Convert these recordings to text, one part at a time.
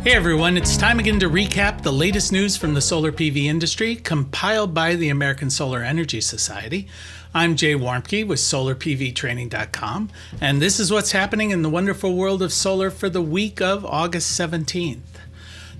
Hey everyone, it's time again to recap the latest news from the solar PV industry compiled by the American Solar Energy Society. I'm Jay Warmke with SolarPVTraining.com, and this is what's happening in the wonderful world of solar for the week of August 17th.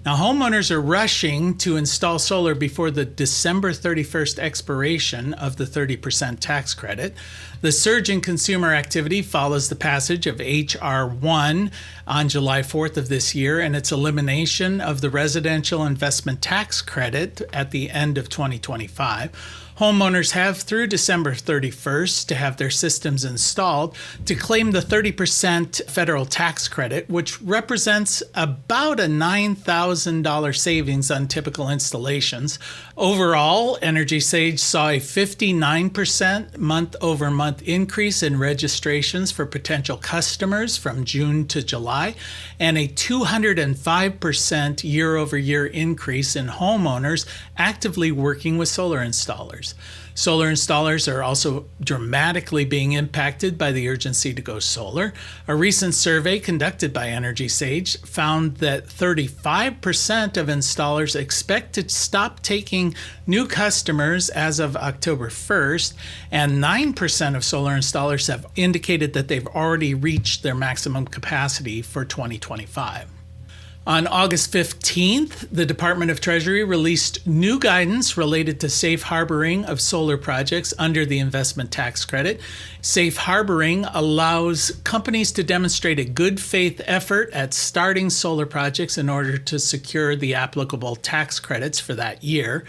Now, homeowners are rushing to install solar before the December 31st expiration of the 30% tax credit. The surge in consumer activity follows the passage of H.R. 1 on July 4th of this year and its elimination of the residential investment tax credit at the end of 2025. Homeowners have through December 31st to have their systems installed to claim the 30% federal tax credit, which represents about a $9,000 savings on typical installations. Overall, EnergySage saw a 59% month-over-month increase in registrations for potential customers from June to July, and a 205% year-over-year increase in homeowners actively working with solar installers. Solar installers are also dramatically being impacted by the urgency to go solar. A recent survey conducted by EnergySage found that 35% of installers expect to stop taking new customers as of October 1st, and 9% of solar installers have indicated that they've already reached their maximum capacity for 2025. On August 15th, the Department of Treasury released new guidance related to safe harboring of solar projects under the investment tax credit. Safe harboring allows companies to demonstrate a good faith effort at starting solar projects in order to secure the applicable tax credits for that year.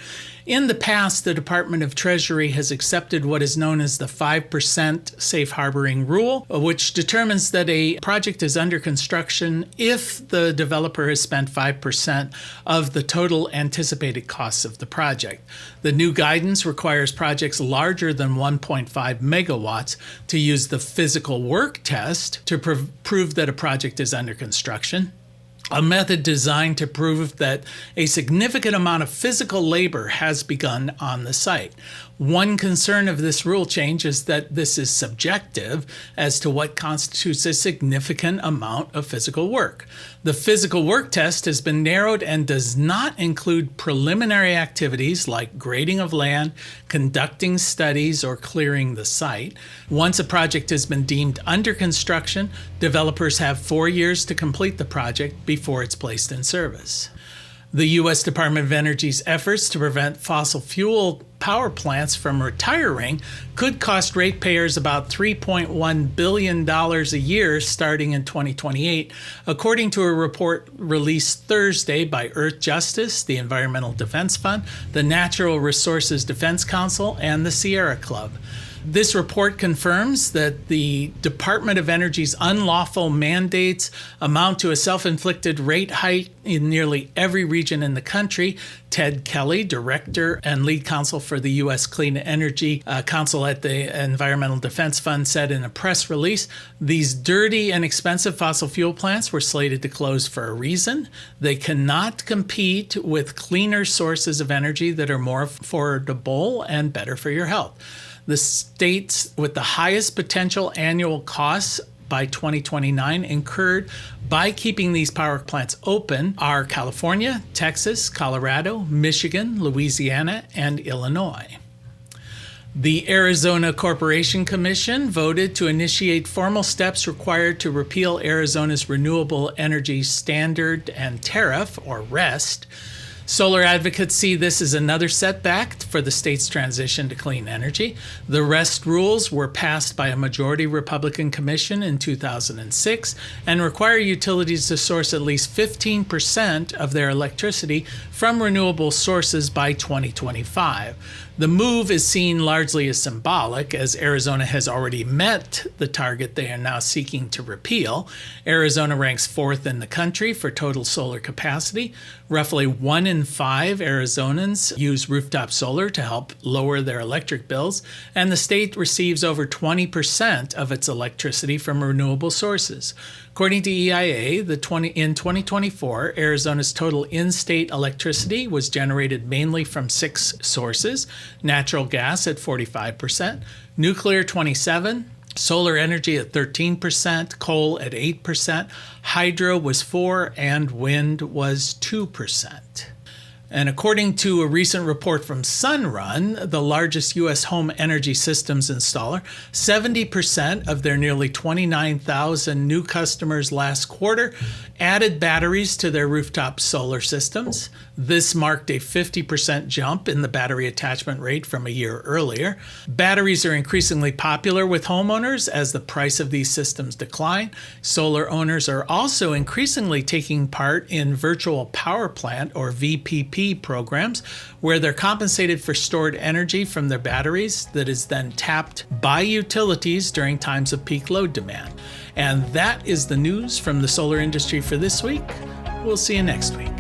In the past, the Department of Treasury has accepted what is known as the 5% safe harboring rule, which determines that a project is under construction if the developer has spent 5% of the total anticipated costs of the project. The new guidance requires projects larger than 1.5 megawatts to use the physical work test to prove that a project is under construction, a method designed to prove that a significant amount of physical labor has begun on the site. One concern of this rule change is that this is subjective as to what constitutes a significant amount of physical work. The physical work test has been narrowed and does not include preliminary activities like grading of land, conducting studies, or clearing the site. Once a project has been deemed under construction, developers have 4 years to complete the project before it's placed in service. The U.S. Department of Energy's efforts to prevent fossil fuel power plants from retiring could cost ratepayers about $3.1 billion a year starting in 2028, according to a report released Thursday by Earth Justice, the Environmental Defense Fund, the Natural Resources Defense Council, and the Sierra Club. This report confirms that the Department of Energy's unlawful mandates amount to a self-inflicted rate hike in nearly every region in the country. Ted Kelly, director and lead counsel for the U.S. Clean Energy Council at the Environmental Defense Fund, said in a press release, "These dirty and expensive fossil fuel plants were slated to close for a reason. They cannot compete with cleaner sources of energy that are more affordable and better for your health." The states with the highest potential annual costs by 2029 incurred by keeping these power plants open are California, Texas, Colorado, Michigan, Louisiana, and Illinois. The Arizona Corporation Commission voted to initiate formal steps required to repeal Arizona's Renewable Energy Standard and Tariff, or REST. Solar advocates see this as another setback for the state's transition to clean energy. The REST rules were passed by a majority Republican commission in 2006 and require utilities to source at least 15% of their electricity from renewable sources by 2025. The move is seen largely as symbolic, as Arizona has already met the target they are now seeking to repeal. Arizona ranks 4th in the country for total solar capacity. Roughly 1 in 5 Arizonans use rooftop solar to help lower their electric bills, and the state receives over 20% of its electricity from renewable sources. According to EIA, in 2024, Arizona's total in-state electricity was generated mainly from 6 sources: natural gas at 45%, nuclear 27%, Solar energy at 13%, coal at 8%, hydro was 4%, and wind was 2%. And according to a recent report from Sunrun, the largest U.S. home energy systems installer, 70% of their nearly 29,000 new customers last quarter added batteries to their rooftop solar systems. This marked a 50% jump in the battery attachment rate from a year earlier. Batteries are increasingly popular with homeowners as the price of these systems decline. Solar owners are also increasingly taking part in virtual power plant or VPP programs where they're compensated for stored energy from their batteries that is then tapped by utilities during times of peak load demand. And that is the news from the solar industry for this week. We'll see you next week.